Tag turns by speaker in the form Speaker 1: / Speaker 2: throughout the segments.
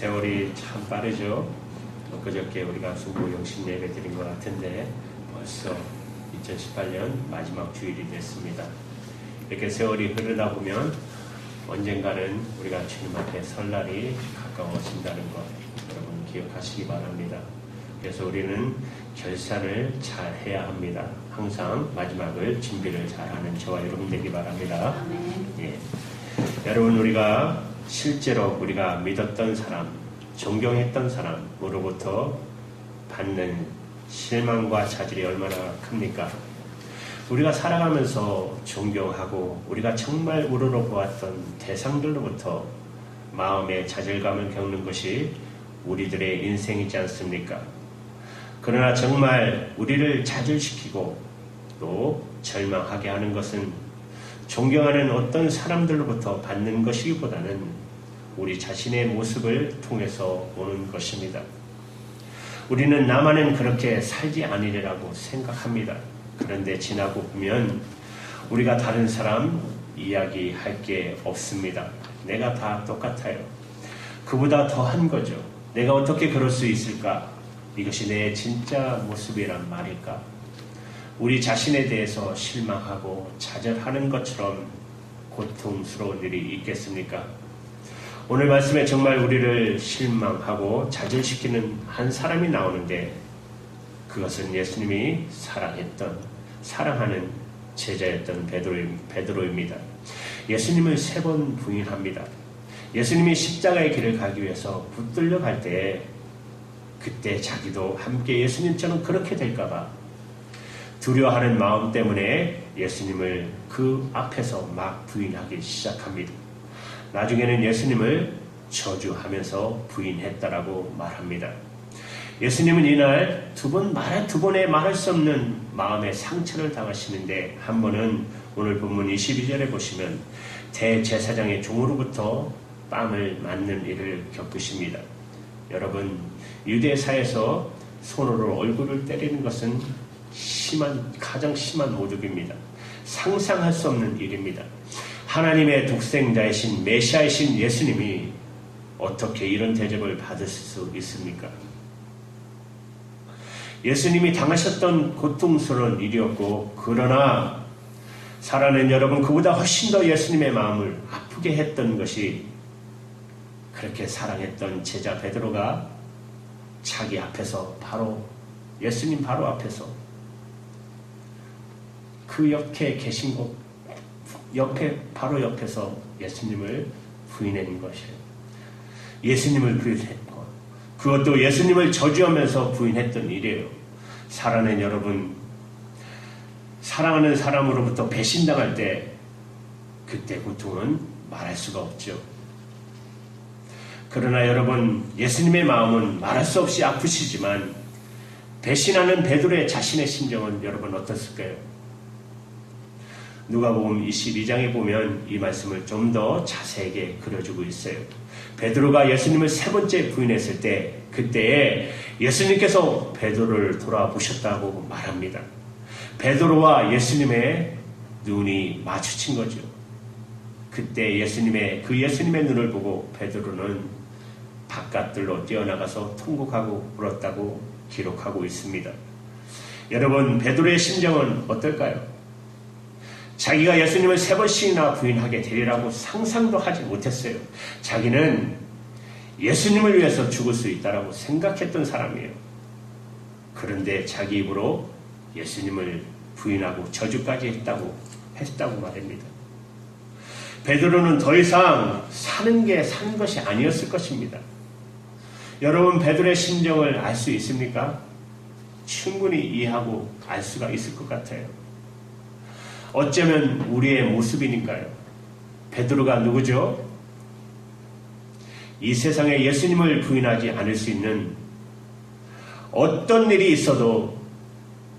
Speaker 1: 세월이 참 빠르죠. 그저께 우리가 수고영신 예배 드린 것 같은데 벌써 2018년 마지막 주일이 됐습니다. 이렇게 세월이 흐르다 보면 언젠가는 우리가 주님 앞에 설날이 가까워진다는 것 여러분 기억하시기 바랍니다. 그래서 우리는 결산을 잘 해야 합니다. 항상 마지막을 준비를 잘하는 저와 여러분 되기 바랍니다. 예. 여러분 우리가 실제로 우리가 믿었던 사람, 존경했던 사람으로부터 받는 실망과 좌절이 얼마나 큽니까? 우리가 살아가면서 존경하고 우리가 정말 우러러보았던 대상들로부터 마음의 좌절감을 겪는 것이 우리들의 인생이지 않습니까? 그러나 정말 우리를 좌절시키고 또 절망하게 하는 것은 존경하는 어떤 사람들로부터 받는 것이기보다는 우리 자신의 모습을 통해서 오는 것입니다. 우리는 나만은 그렇게 살지 않으리라고 생각합니다. 그런데 지나고 보면 우리가 다른 사람 이야기할 게 없습니다. 내가 다 똑같아요. 그보다 더한 거죠. 내가 어떻게 그럴 수 있을까? 이것이 내 진짜 모습이란 말일까? 우리 자신에 대해서 실망하고 좌절하는 것처럼 고통스러운 일이 있겠습니까? 오늘 말씀에 정말 우리를 실망하고 좌절시키는 한 사람이 나오는데 그것은 예수님이 사랑하는 제자였던 베드로입니다. 예수님을 3번 부인합니다. 예수님이 십자가의 길을 가기 위해서 붙들려 갈 때 그때 자기도 함께 예수님처럼 그렇게 될까봐 두려워하는 마음 때문에 예수님을 그 앞에서 막 부인하기 시작합니다. 나중에는 예수님을 저주하면서 부인했다라고 말합니다. 예수님은 이날 두 번에 말할 수 없는 마음의 상처를 당하시는데 한 번은 오늘 본문 22절에 보시면 대제사장의 종으로부터 뺨을 맞는 일을 겪으십니다. 여러분 유대사에서 손으로 얼굴을 때리는 것은 가장 심한 모독입니다. 상상할 수 없는 일입니다. 하나님의 독생자이신 메시아이신 예수님이 어떻게 이런 대접을 받을 수 있습니까? 예수님이 당하셨던 고통스러운 일이었고 그러나 살아낸 여러분 그보다 훨씬 더 예수님의 마음을 아프게 했던 것이 그렇게 사랑했던 제자 베드로가 자기 앞에서 예수님 바로 앞에서 그 옆에 계신 곳 바로 옆에서 예수님을 부인하는 것이에요. 예수님을 부인했고 그것도 예수님을 저주하면서 부인했던 일이에요. 살아낸 여러분 사랑하는 사람으로부터 배신당할 때 그때 고통은 말할 수가 없죠. 그러나 여러분 예수님의 마음은 말할 수 없이 아프시지만 배신하는 베드로의 자신의 심정은 여러분 어떻을까요? 누가복음 22장에 보면 이 말씀을 좀 더 자세하게 그려주고 있어요. 베드로가 예수님을 3번째 부인했을 때 그때에 예수님께서 베드로를 돌아보셨다고 말합니다. 베드로와 예수님의 눈이 마주친 거죠. 그때 예수님의 눈을 보고 베드로는 바깥들로 뛰어나가서 통곡하고 울었다고 기록하고 있습니다. 여러분 베드로의 심정은 어떨까요? 자기가 예수님을 3번씩이나 부인하게 되리라고 상상도 하지 못했어요. 자기는 예수님을 위해서 죽을 수 있다라고 생각했던 사람이에요. 그런데 자기 입으로 예수님을 부인하고 저주까지 했다고 말합니다. 베드로는 더 이상 사는 것이 아니었을 것입니다. 여러분 베드로의 심정을 알 수 있습니까? 충분히 이해하고 알 수가 있을 것 같아요. 어쩌면 우리의 모습이니까요. 베드로가 누구죠? 이 세상에 예수님을 부인하지 않을 수 있는 어떤 일이 있어도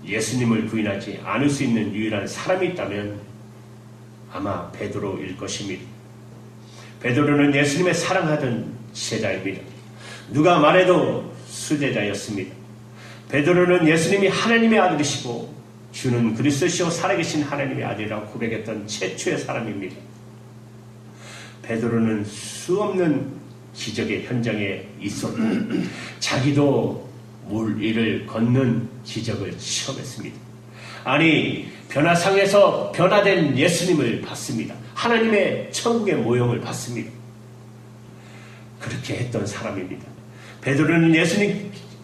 Speaker 1: 예수님을 부인하지 않을 수 있는 유일한 사람이 있다면 아마 베드로일 것입니다. 베드로는 예수님의 사랑하던 제자입니다. 누가 말해도 수제자였습니다. 베드로는 예수님이 하나님의 아들이시고 주는 그리스도시요 살아계신 하나님의 아들이라고 고백했던 최초의 사람입니다. 베드로는 수없는 기적의 현장에 있었고 자기도 물 위를 걷는 기적을 체험했습니다. 아니, 변화상에서 변화된 예수님을 봤습니다. 하나님의 천국의 모형을 봤습니다. 그렇게 했던 사람입니다. 베드로는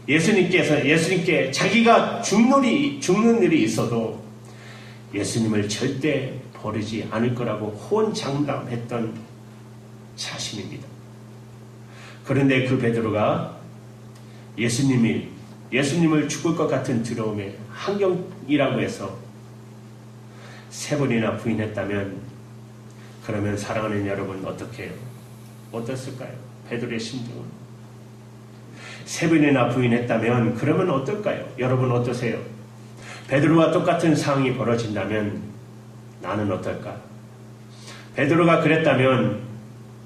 Speaker 1: 예수님께 자기가 죽는 일이 있어도 예수님을 절대 버리지 않을 거라고 호언장담했던 자신입니다. 그런데 그 베드로가 예수님을 죽을 것 같은 두려움에 한경이라고 해서 3번이나 부인했다면, 그러면 사랑하는 여러분 어떻게 해요? 어떻을까요? 베드로의 심정은 3번이나 부인했다면 그러면 어떨까요? 여러분 어떠세요? 베드로와 똑같은 상황이 벌어진다면 나는 어떨까? 베드로가 그랬다면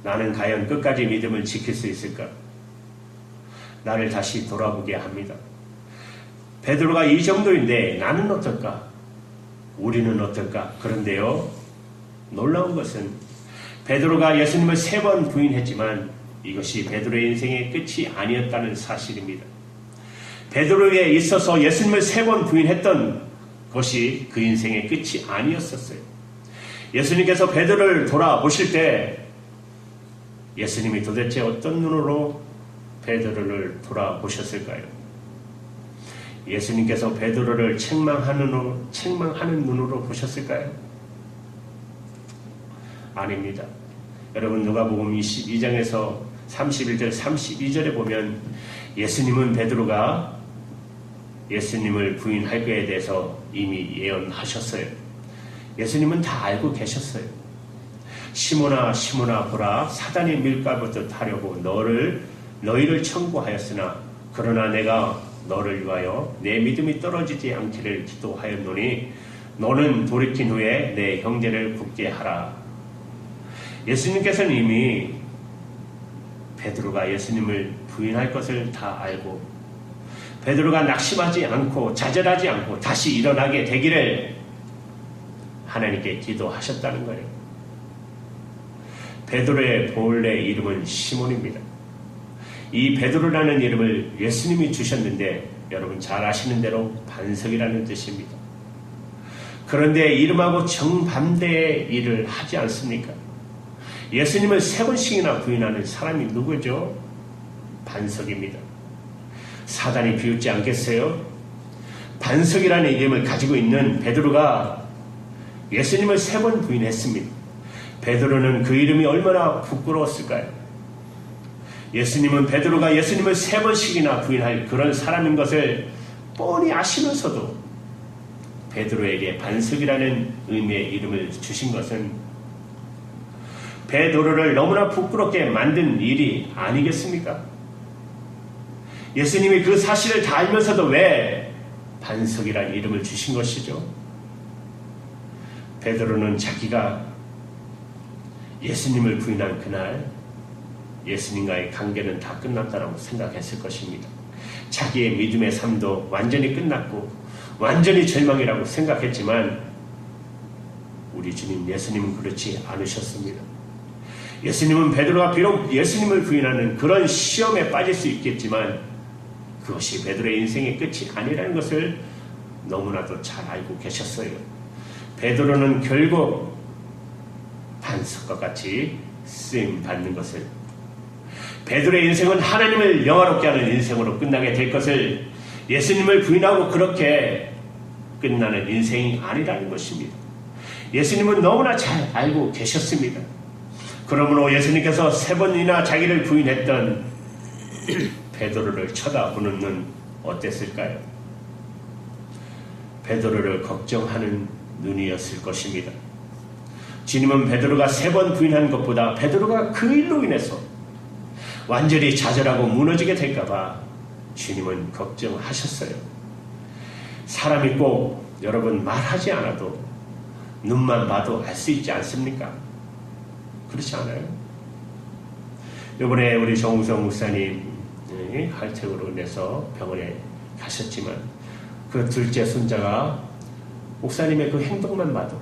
Speaker 1: 나는 과연 끝까지 믿음을 지킬 수 있을까? 나를 다시 돌아보게 합니다. 베드로가 이 정도인데 나는 어떨까? 우리는 어떨까? 그런데요, 놀라운 것은 베드로가 예수님을 3번 부인했지만 이것이 베드로의 인생의 끝이 아니었다는 사실입니다. 베드로에 있어서 예수님을 3번 부인했던 것이 그 인생의 끝이 아니었었어요. 예수님께서 베드로를 돌아보실 때 예수님이 도대체 어떤 눈으로 베드로를 돌아보셨을까요? 예수님께서 베드로를 책망하는 눈으로 보셨을까요? 아닙니다. 여러분, 누가복음 22장에서 31절 32절에 보면 예수님은 베드로가 예수님을 부인할 것에 대해서 이미 예언하셨어요. 예수님은 다 알고 계셨어요. 시몬아 시몬아 보라, 사단이 밀가부터 타려고 너희를 청구하였으나 그러나 내가 너를 위하여 내 믿음이 떨어지지 않기를 기도하였노니 너는 돌이킨 후에 내 형제를 굳게 하라. 예수님께서는 이미 베드로가 예수님을 부인할 것을 다 알고 베드로가 낙심하지 않고 좌절하지 않고 다시 일어나게 되기를 하나님께 기도하셨다는 거예요. 베드로의 본래 이름은 시몬입니다. 이 베드로라는 이름을 예수님이 주셨는데 여러분 잘 아시는 대로 반석이라는 뜻입니다. 그런데 이름하고 정반대의 일을 하지 않습니까? 예수님을 3번씩이나 부인하는 사람이 누구죠? 반석입니다. 사단이 비웃지 않겠어요? 반석이라는 이름을 가지고 있는 베드로가 예수님을 3번 부인했습니다. 베드로는 그 이름이 얼마나 부끄러웠을까요? 예수님은 베드로가 예수님을 3번씩이나 부인할 그런 사람인 것을 뻔히 아시면서도 베드로에게 반석이라는 의미의 이름을 주신 것은 베드로를 너무나 부끄럽게 만든 일이 아니겠습니까? 예수님이 그 사실을 다 알면서도 왜 반석이라는 이름을 주신 것이죠? 베드로는 자기가 예수님을 부인한 그날 예수님과의 관계는 다 끝났다고 생각했을 것입니다. 자기의 믿음의 삶도 완전히 끝났고 완전히 절망이라고 생각했지만 우리 주님 예수님은 그렇지 않으셨습니다. 예수님은 베드로가 비록 예수님을 부인하는 그런 시험에 빠질 수 있겠지만 그것이 베드로의 인생의 끝이 아니라는 것을 너무나도 잘 알고 계셨어요. 베드로는 결국 반석과 같이 쓰임받는 것을, 베드로의 인생은 하나님을 영화롭게 하는 인생으로 끝나게 될 것을 예수님을 부인하고 그렇게 끝나는 인생이 아니라는 것입니다. 예수님은 너무나 잘 알고 계셨습니다. 그러므로 예수님께서 3번이나 자기를 부인했던 베드로를 쳐다보는 눈 어땠을까요? 베드로를 걱정하는 눈이었을 것입니다. 주님은 베드로가 3번 부인한 것보다 베드로가 그 일로 인해서 완전히 좌절하고 무너지게 될까봐 주님은 걱정하셨어요. 사람이 꼭 여러분 말하지 않아도 눈만 봐도 알 수 있지 않습니까? 그렇지 않아요? 이번에 우리 정우성 목사님 할택으로 인해서 병원에 가셨지만 그 둘째 손자가 목사님의 그 행동만 봐도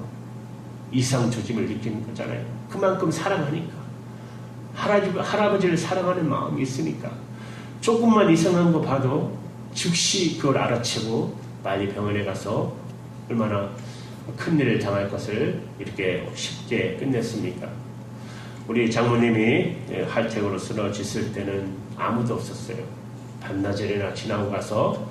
Speaker 1: 이상 조짐을 느끼는 거잖아요. 그만큼 사랑하니까 할아버지를 사랑하는 마음이 있으니까 조금만 이상한 거 봐도 즉시 그걸 알아채고 빨리 병원에 가서 얼마나 큰일을 당할 것을 이렇게 쉽게 끝냈습니까? 우리 장모님이 할택으로 쓰러졌을 때는 아무도 없었어요. 반나절이나 지나고 가서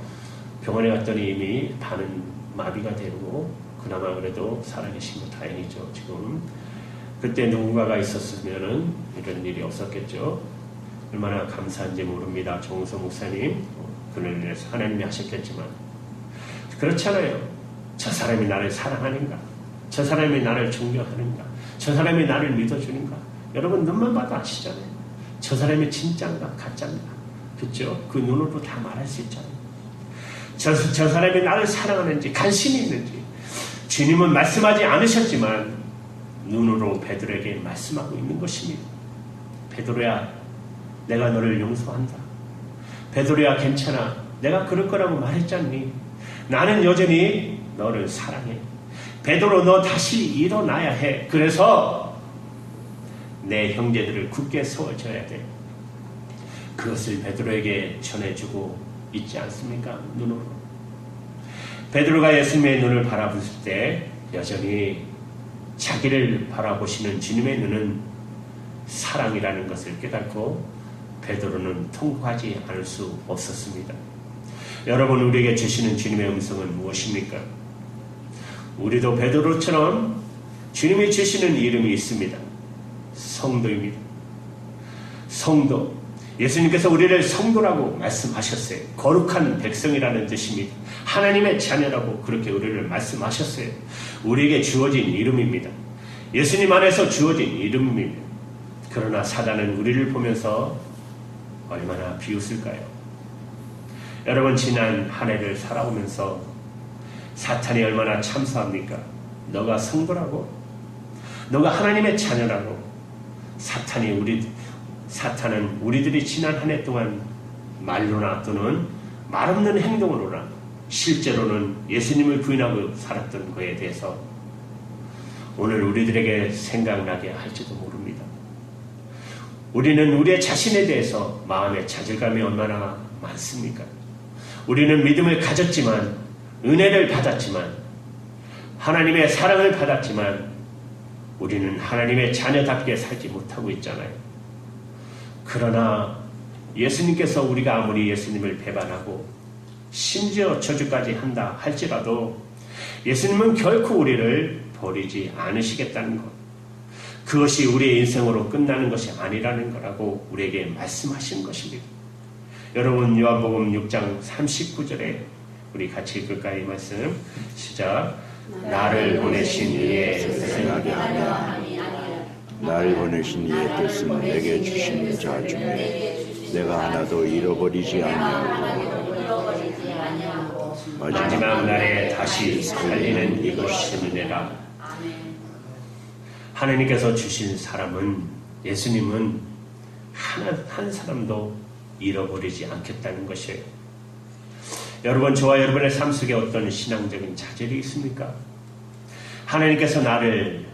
Speaker 1: 병원에 갔더니 이미 반은 마비가 되고 그나마 그래도 살아계신 거 다행이죠. 지금 그때 누군가가 있었으면은 이런 일이 없었겠죠. 얼마나 감사한지 모릅니다. 정우성 목사님 그를 위해서 하나님이 하셨겠지만 그렇잖아요. 저 사람이 나를 사랑하는가? 저 사람이 나를 존경하는가? 저 사람이 나를 믿어주는가? 여러분 눈만 봐도 아시잖아요. 저 사람이 진짜인가 가짜인가? 그렇죠? 그 눈으로 다 말할 수 있잖아요. 저 사람이 나를 사랑하는지 관심이 있는지 주님은 말씀하지 않으셨지만 눈으로 베드로에게 말씀하고 있는 것입니다. 베드로야, 내가 너를 용서한다. 베드로야, 괜찮아. 내가 그럴 거라고 말했잖니. 나는 여전히 너를 사랑해. 베드로, 너 다시 일어나야 해. 그래서 내 형제들을 굳게 세워줘야 돼. 그것을 베드로에게 전해주고 있지 않습니까? 눈으로. 베드로가 예수님의 눈을 바라봤을 때 여전히 자기를 바라보시는 주님의 눈은 사랑이라는 것을 깨닫고 베드로는 통과하지 않을 수 없었습니다. 여러분, 우리에게 주시는 주님의 음성은 무엇입니까? 우리도 베드로처럼 주님이 주시는 이름이 있습니다. 성도입니다. 성도. 예수님께서 우리를 성도라고 말씀하셨어요. 거룩한 백성이라는 뜻입니다. 하나님의 자녀라고 그렇게 우리를 말씀하셨어요. 우리에게 주어진 이름입니다. 예수님 안에서 주어진 이름입니다. 그러나 사단은 우리를 보면서 얼마나 비웃을까요? 여러분, 지난 한 해를 살아오면서 사탄이 얼마나 참사합니까? 너가 성도라고? 너가 하나님의 자녀라고? 사탄은 우리들이 지난 한 해 동안 말로나 또는 말없는 행동으로나 실제로는 예수님을 부인하고 살았던 것에 대해서 오늘 우리들에게 생각나게 할지도 모릅니다. 우리는 우리의 자신에 대해서 마음의 좌절감이 얼마나 많습니까? 우리는 믿음을 가졌지만, 은혜를 받았지만, 하나님의 사랑을 받았지만 우리는 하나님의 자녀답게 살지 못하고 있잖아요. 그러나 예수님께서 우리가 아무리 예수님을 배반하고 심지어 저주까지 한다 할지라도 예수님은 결코 우리를 버리지 않으시겠다는 것, 그것이 우리의 인생으로 끝나는 것이 아니라는 거라고 우리에게 말씀하신 것입니다. 여러분, 요한복음 6장 39절에 우리 같이 읽을까요? 이 말씀 시작. 나를 보내신 이의 뜻을
Speaker 2: 날 보내신 이의 뜻은 내게 주신 자 중에 내가 하나도 잃어버리지 아니하고
Speaker 1: 마지막 날에 다시 살리는 이것이니라. 하나님께서 주신 사람은, 예수님은 한 사람도 잃어버리지 않겠다는 것이에요. 여러분, 저와 여러분의 삶 속에 어떤 신앙적인 좌절이 있습니까? 하나님께서 나를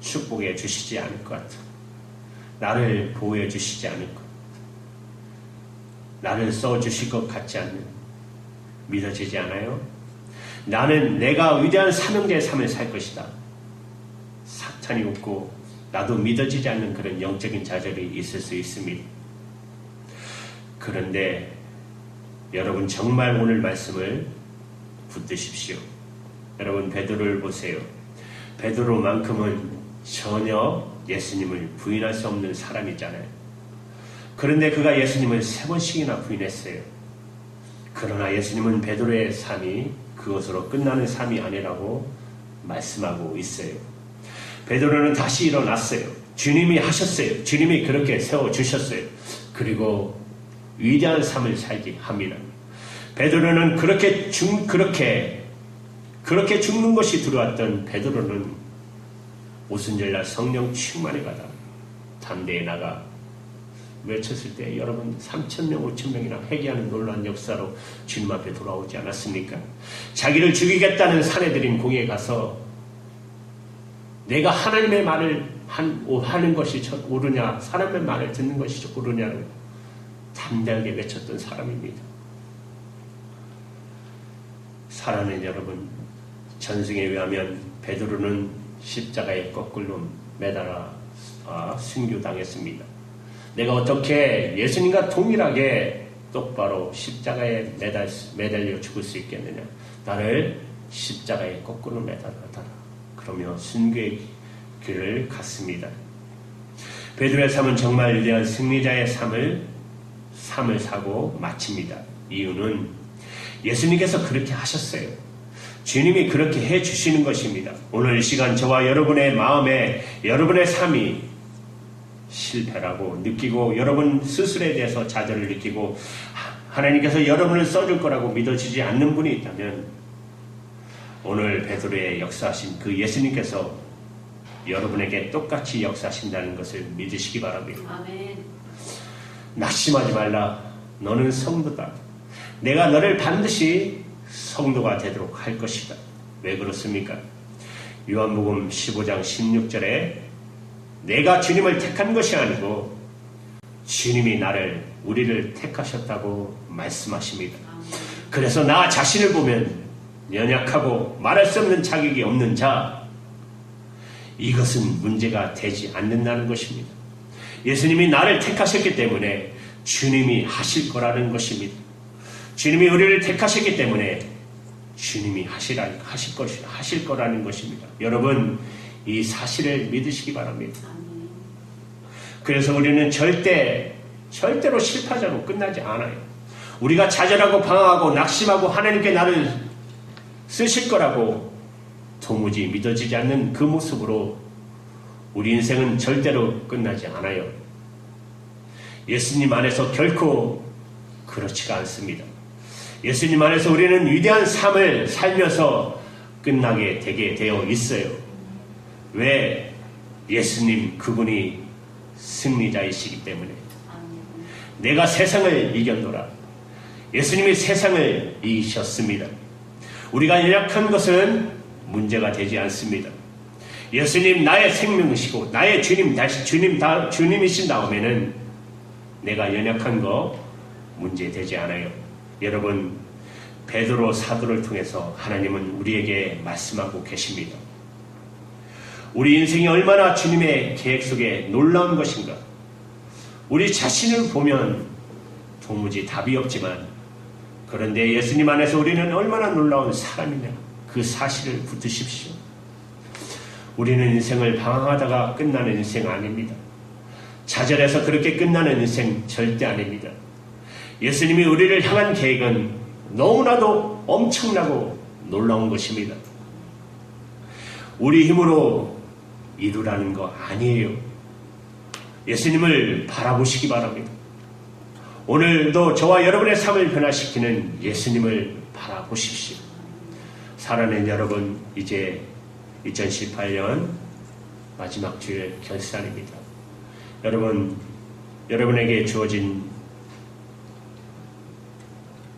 Speaker 1: 축복해 주시지 않을 것 같아. 나를 보호해 주시지 않을 것 같아. 나를 써주실 것 같지 않는, 믿어지지 않아요? 나는 내가 위대한 사명자의 삶을 살 것이다. 사탄이 웃고 나도 믿어지지 않는 그런 영적인 좌절이 있을 수 있습니다. 그런데 여러분, 정말 오늘 말씀을 붙드십시오. 여러분, 베드로를 보세요. 베드로만큼은 전혀 예수님을 부인할 수 없는 사람이잖아요. 그런데 그가 예수님을 3번씩이나 부인했어요. 그러나 예수님은 베드로의 삶이 그것으로 끝나는 삶이 아니라고 말씀하고 있어요. 베드로는 다시 일어났어요. 주님이 하셨어요. 주님이 그렇게 세워주셨어요. 그리고 위대한 삶을 살게 합니다. 베드로는 그렇게 죽는 것이 들어왔던 베드로는 오순절날 성령 충만에 받아 담대에 나가 외쳤을 때 여러분 3,000명, 5,000명이나 회개하는 놀라운 역사로 주님 앞에 돌아오지 않았습니까? 자기를 죽이겠다는 사내들인 공에 가서 내가 하나님의 말을 하는 것이 옳으냐, 사람의 말을 듣는 것이 옳으냐고 담대하게 외쳤던 사람입니다. 사랑하는 여러분, 전승에 의하면 베드로는 십자가에 거꾸로 매달아 순교당했습니다. 내가 어떻게 예수님과 동일하게 똑바로 십자가에 매달려 죽을 수 있겠느냐? 나를 십자가에 거꾸로 매달아라. 그러며 순교의 길을 갔습니다. 베드로의 삶은 정말 위대한 승리자의 삶을 사고 마칩니다. 이유는 예수님께서 그렇게 하셨어요. 주님이 그렇게 해주시는 것입니다. 오늘 이 시간 저와 여러분의 마음에 여러분의 삶이 실패라고 느끼고 여러분 스스로에 대해서 좌절을 느끼고 하나님께서 여러분을 써줄 거라고 믿어지지 않는 분이 있다면 오늘 베드로의 역사하신 그 예수님께서 여러분에게 똑같이 역사하신다는 것을 믿으시기 바랍니다.
Speaker 3: 아멘.
Speaker 1: 낙심하지 말라. 너는 성도다. 내가 너를 반드시 성도가 되도록 할 것이다. 왜 그렇습니까? 요한복음 15장 16절에 내가 주님을 택한 것이 아니고 주님이 우리를 택하셨다고 말씀하십니다. 그래서 나 자신을 보면 연약하고 말할 수 없는 자격이 없는 자, 이것은 문제가 되지 않는다는 것입니다. 예수님이 나를 택하셨기 때문에 주님이 하실 거라는 것입니다. 주님이 우리를 택하셨기 때문에 주님이 하실 거라는 것입니다. 여러분, 이 사실을 믿으시기 바랍니다. 그래서 우리는 절대로 실패자로 끝나지 않아요. 우리가 좌절하고 방황하고 낙심하고 하나님께 나를 쓰실 거라고 도무지 믿어지지 않는 그 모습으로 우리 인생은 절대로 끝나지 않아요. 예수님 안에서 결코 그렇지가 않습니다. 예수님 안에서 우리는 위대한 삶을 살면서 끝나게 되게 되어 있어요. 왜? 예수님 그분이 승리자이시기 때문에. 내가 세상을 이겼노라. 예수님이 세상을 이기셨습니다. 우리가 연약한 것은 문제가 되지 않습니다. 예수님 나의 생명이시고 나의 주님, 다시 주님이신 다음에는 내가 연약한 거 문제되지 않아요. 여러분, 베드로 사도를 통해서 하나님은 우리에게 말씀하고 계십니다. 우리 인생이 얼마나 주님의 계획 속에 놀라운 것인가. 우리 자신을 보면 도무지 답이 없지만 그런데 예수님 안에서 우리는 얼마나 놀라운 사람이냐, 그 사실을 붙드십시오. 우리는 인생을 방황하다가 끝나는 인생 아닙니다. 좌절해서 그렇게 끝나는 인생 절대 아닙니다. 예수님이 우리를 향한 계획은 너무나도 엄청나고 놀라운 것입니다. 우리 힘으로 이루라는 거 아니에요. 예수님을 바라보시기 바랍니다. 오늘도 저와 여러분의 삶을 변화시키는 예수님을 바라보십시오. 사랑하는 여러분, 이제 2018년 마지막 주일 결산입니다. 여러분에게 주어진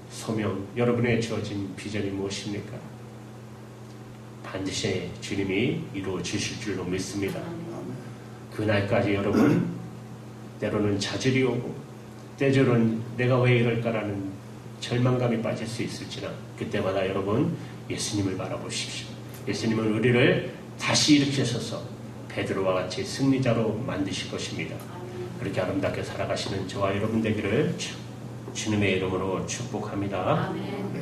Speaker 1: 소명, 여러분에게 주어진 비전이 무엇입니까? 반드시 주님이 이루어 주실 줄로 믿습니다. 그날까지 여러분, 때로는 좌절이 오고 때로는 내가 왜 이럴까라는 절망감이 빠질 수 있을지나 그때마다 여러분 예수님을 바라보십시오. 예수님은 우리를 다시 일으키셔서 베드로와 같이 승리자로 만드실 것입니다. 그렇게 아름답게 살아가시는 저와 여러분 되기를 주님의 이름으로 축복합니다.
Speaker 3: 아멘.